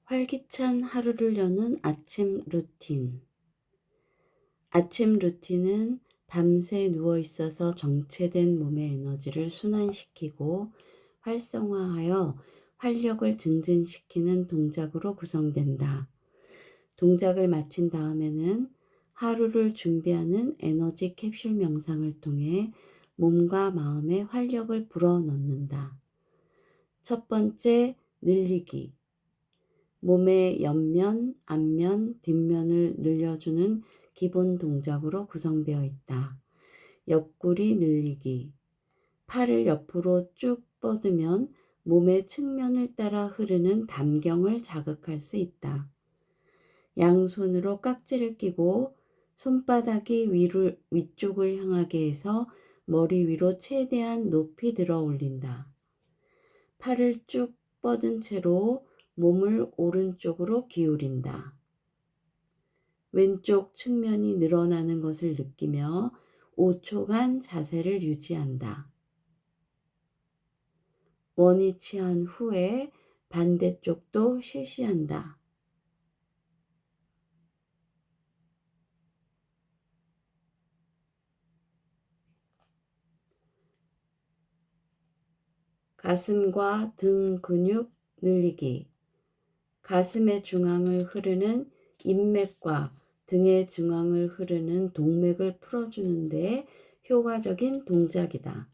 활기찬 하루를 여는 아침 루틴. 아침 루틴은 밤새 누워 있어서 정체된 몸의 에너지를 순환시키고 활성화하여 활력을 증진시키는 동작으로 구성된다. 동작을 마친 다음에는 하루를 준비하는 에너지 캡슐 명상을 통해 몸과 마음에 활력을 불어넣는다. 첫 번째, 늘리기. 몸의 옆면, 앞면, 뒷면을 늘려주는 기본 동작으로 구성되어 있다. 옆구리 늘리기. 팔을 옆으로 쭉 뻗으면 몸의 측면을 따라 흐르는 담경을 자극할 수 있다. 양손으로 깍지를 끼고 손바닥이 위쪽을 향하게 해서 머리 위로 최대한 높이 들어 올린다. 팔을 쭉 뻗은 채로 몸을 오른쪽으로 기울인다. 왼쪽 측면이 늘어나는 것을 느끼며 5초간 자세를 유지한다. 원위치한 후에 반대쪽도 실시한다. 가슴과 등 근육 늘리기. 가슴의 중앙을 흐르는 인맥과 등의 중앙을 흐르는 동맥을 풀어주는 데 효과적인 동작이다.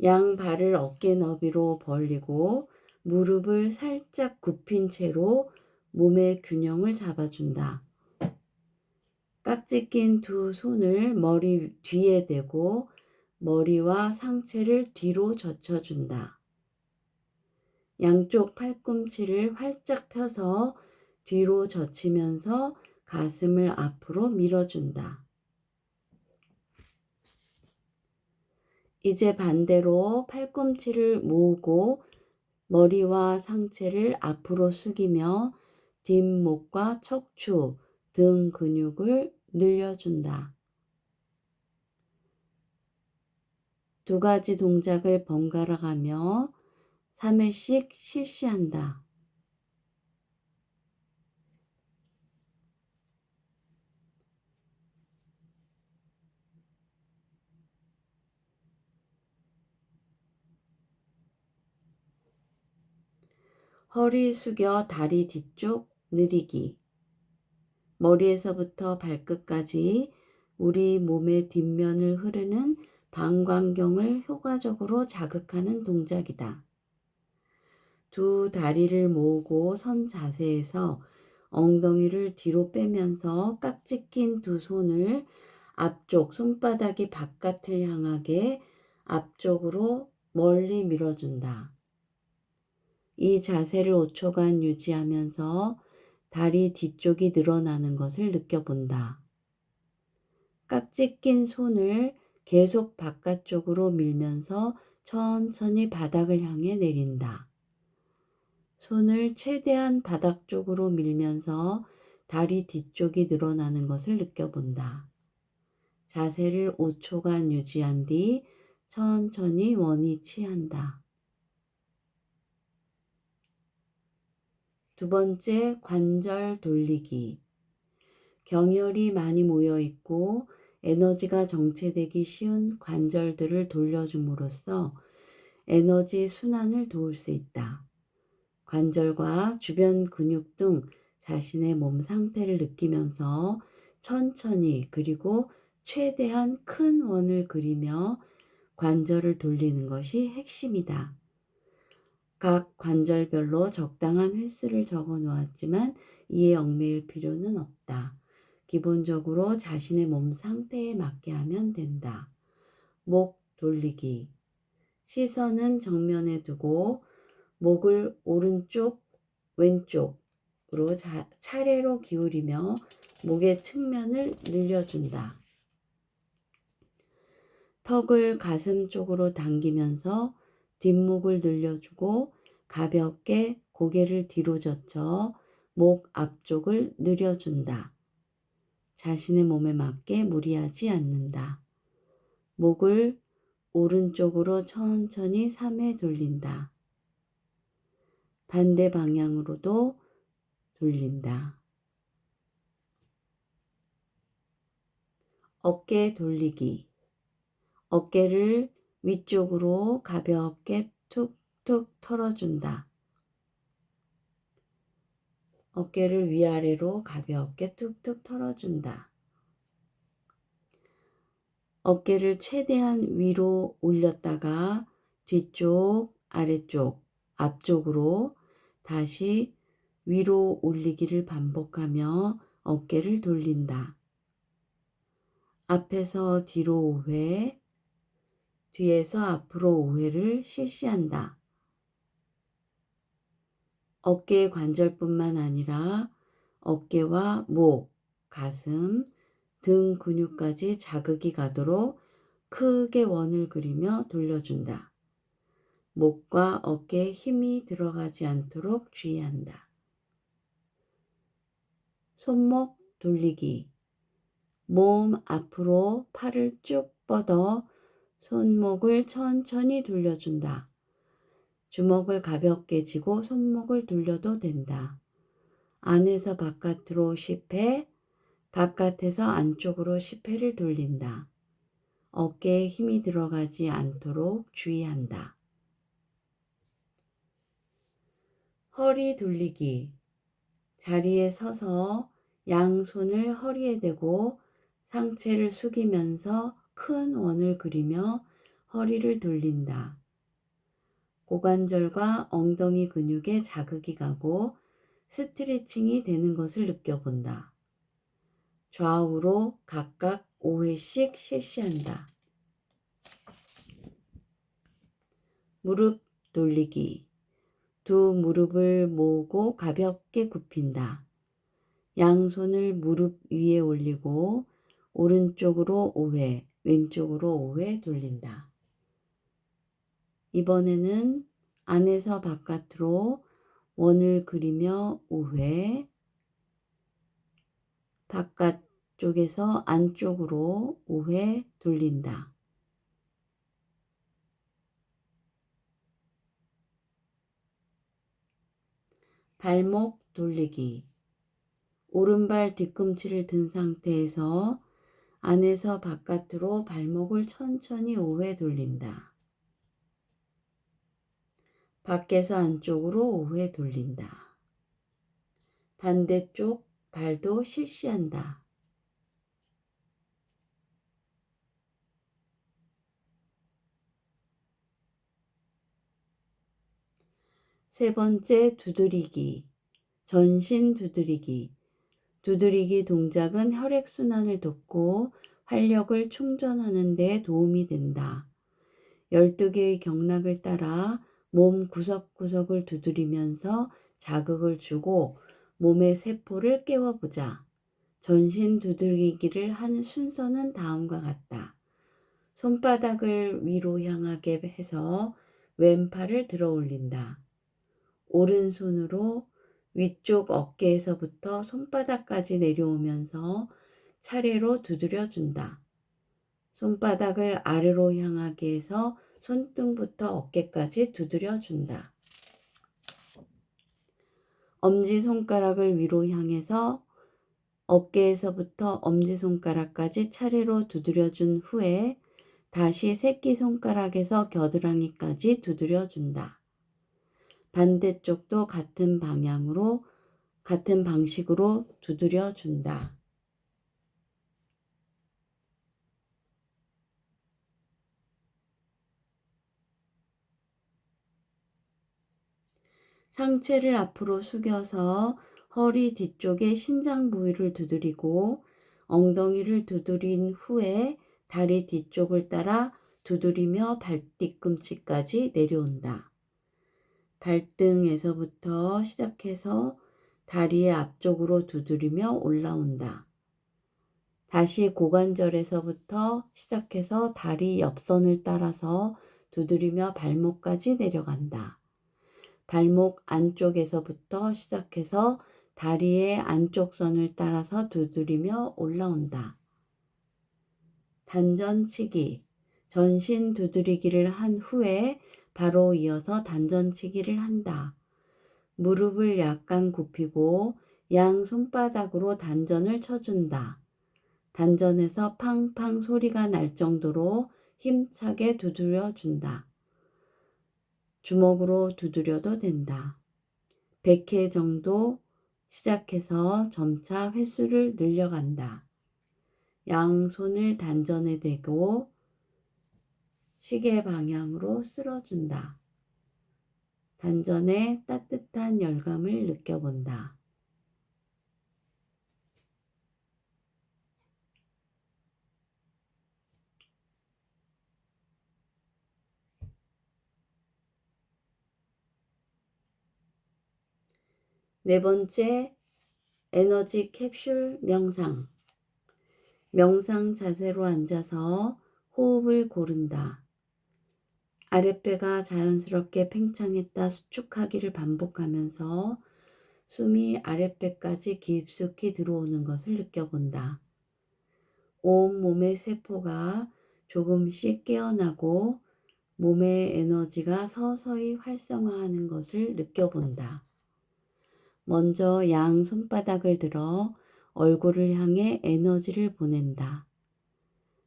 양 발을 어깨 너비로 벌리고 무릎을 살짝 굽힌 채로 몸의 균형을 잡아준다. 깍지 낀 두 손을 머리 뒤에 대고 머리와 상체를 뒤로 젖혀준다. 양쪽 팔꿈치를 활짝 펴서 뒤로 젖히면서 가슴을 앞으로 밀어준다. 이제 반대로 팔꿈치를 모으고 머리와 상체를 앞으로 숙이며 뒷목과 척추, 등 근육을 늘려준다. 두 가지 동작을 번갈아 가며 3회씩 실시한다. 허리 숙여 다리 뒤쪽 느리기. 머리에서부터 발끝까지 우리 몸의 뒷면을 흐르는 방광경을 효과적으로 자극하는 동작이다. 두 다리를 모으고 선 자세에서 엉덩이를 뒤로 빼면서 깍지 낀 두 손을 앞쪽 손바닥이 바깥을 향하게 앞쪽으로 멀리 밀어준다. 이 자세를 5초간 유지하면서 다리 뒤쪽이 늘어나는 것을 느껴본다. 깍지 낀 손을 계속 바깥쪽으로 밀면서 천천히 바닥을 향해 내린다. 손을 최대한 바닥 쪽으로 밀면서 다리 뒤쪽이 늘어나는 것을 느껴본다. 자세를 5초간 유지한 뒤 천천히 원위치한다. 두 번째, 관절 돌리기. 경혈이 많이 모여 있고 에너지가 정체되기 쉬운 관절들을 돌려줌으로써 에너지 순환을 도울 수 있다. 관절과 주변 근육 등 자신의 몸 상태를 느끼면서 천천히 그리고 최대한 큰 원을 그리며 관절을 돌리는 것이 핵심이다. 각 관절별로 적당한 횟수를 적어 놓았지만 이에 얽매일 필요는 없다. 기본적으로 자신의 몸 상태에 맞게 하면 된다. 목 돌리기. 시선은 정면에 두고 목을 오른쪽, 왼쪽으로 차례로 기울이며 목의 측면을 늘려준다. 턱을 가슴 쪽으로 당기면서 뒷목을 늘려주고 가볍게 고개를 뒤로 젖혀 목 앞쪽을 늘려준다. 자신의 몸에 맞게 무리하지 않는다. 목을 오른쪽으로 천천히 3회 돌린다. 반대 방향으로도 돌린다. 어깨 돌리기. 어깨를 위쪽으로 가볍게 툭툭 털어준다. 어깨를 위아래로 가볍게 툭툭 털어준다. 어깨를 최대한 위로 올렸다가 뒤쪽, 아래쪽, 앞쪽으로 다시 위로 올리기를 반복하며 어깨를 돌린다. 앞에서 뒤로 5회, 뒤에서 앞으로 5회를 실시한다. 어깨 관절뿐만 아니라 어깨와 목, 가슴, 등 근육까지 자극이 가도록 크게 원을 그리며 돌려준다. 목과 어깨에 힘이 들어가지 않도록 주의한다. 손목 돌리기. 몸 앞으로 팔을 쭉 뻗어 손목을 천천히 돌려준다. 주먹을 가볍게 쥐고 손목을 돌려도 된다. 안에서 바깥으로 10회, 바깥에서 안쪽으로 10회를 돌린다. 어깨에 힘이 들어가지 않도록 주의한다. 허리 돌리기. 자리에 서서 양손을 허리에 대고 상체를 숙이면서 큰 원을 그리며 허리를 돌린다. 고관절과 엉덩이 근육에 자극이 가고 스트레칭이 되는 것을 느껴본다. 좌우로 각각 5회씩 실시한다. 무릎 돌리기. 두 무릎을 모으고 가볍게 굽힌다. 양손을 무릎 위에 올리고 오른쪽으로 5회, 왼쪽으로 5회 돌린다. 이번에는 안에서 바깥으로 원을 그리며 5회, 바깥쪽에서 안쪽으로 5회 돌린다. 발목 돌리기. 오른발 뒤꿈치를 든 상태에서 안에서 바깥으로 발목을 천천히 5회 돌린다. 밖에서 안쪽으로 5회 돌린다. 반대쪽 발도 실시한다. 세 번째 두드리기. 전신 두드리기. 두드리기 동작은 혈액순환을 돕고 활력을 충전하는 데 도움이 된다. 12개의 경락을 따라 몸 구석구석을 두드리면서 자극을 주고 몸의 세포를 깨워보자. 전신 두드리기를 하는 순서는 다음과 같다. 손바닥을 위로 향하게 해서 왼팔을 들어 올린다. 오른손으로 위쪽 어깨에서부터 손바닥까지 내려오면서 차례로 두드려 준다. 손바닥을 아래로 향하게 해서 손등부터 어깨까지 두드려 준다. 엄지손가락을 위로 향해서 어깨에서부터 엄지손가락까지 차례로 두드려 준 후에 다시 새끼손가락에서 겨드랑이까지 두드려 준다. 반대쪽도 같은 방향으로, 같은 방식으로 두드려 준다. 상체를 앞으로 숙여서 허리 뒤쪽에 신장 부위를 두드리고 엉덩이를 두드린 후에 다리 뒤쪽을 따라 두드리며 발뒤꿈치까지 내려온다. 발등에서부터 시작해서 다리의 앞쪽으로 두드리며 올라온다. 다시 고관절에서부터 시작해서 다리 옆선을 따라서 두드리며 발목까지 내려간다. 발목 안쪽에서부터 시작해서 다리의 안쪽 선을 따라서 두드리며 올라온다. 단전치기, 전신 두드리기를 한 후에 바로 이어서 단전치기를 한다. 무릎을 약간 굽히고 양 손바닥으로 단전을 쳐준다. 단전에서 팡팡 소리가 날 정도로 힘차게 두드려준다. 주먹으로 두드려도 된다. 100회 정도 시작해서 점차 횟수를 늘려간다. 양손을 단전에 대고 시계 방향으로 쓸어준다. 단전의 따뜻한 열감을 느껴본다. 네 번째, 에너지 캡슐 명상. 명상 자세로 앉아서 호흡을 고른다. 아랫배가 자연스럽게 팽창했다 수축하기를 반복하면서 숨이 아랫배까지 깊숙이 들어오는 것을 느껴본다. 온몸의 세포가 조금씩 깨어나고 몸의 에너지가 서서히 활성화하는 것을 느껴본다. 먼저 양 손바닥을 들어 얼굴을 향해 에너지를 보낸다.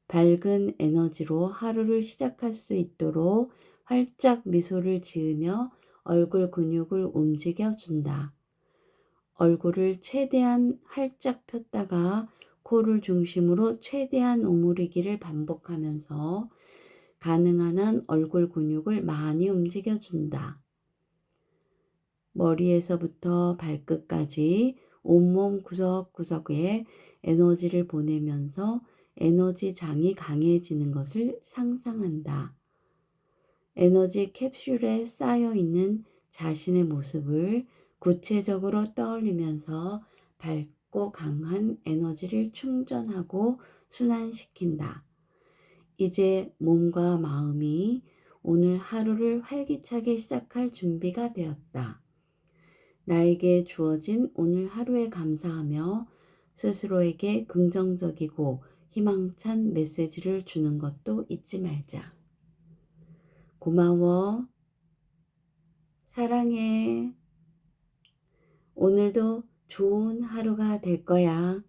밝은 에너지로 하루를 시작할 수 있도록 활짝 미소를 지으며 얼굴 근육을 움직여준다. 얼굴을 최대한 활짝 폈다가 코를 중심으로 최대한 오므리기를 반복하면서 가능한 한 얼굴 근육을 많이 움직여준다. 머리에서부터 발끝까지 온몸 구석구석에 에너지를 보내면서 에너지장이 강해지는 것을 상상한다. 에너지 캡슐에 쌓여 있는 자신의 모습을 구체적으로 떠올리면서 밝고 강한 에너지를 충전하고 순환시킨다. 이제 몸과 마음이 오늘 하루를 활기차게 시작할 준비가 되었다. 나에게 주어진 오늘 하루에 감사하며 스스로에게 긍정적이고 희망찬 메시지를 주는 것도 잊지 말자. 고마워. 사랑해. 오늘도 좋은 하루가 될 거야.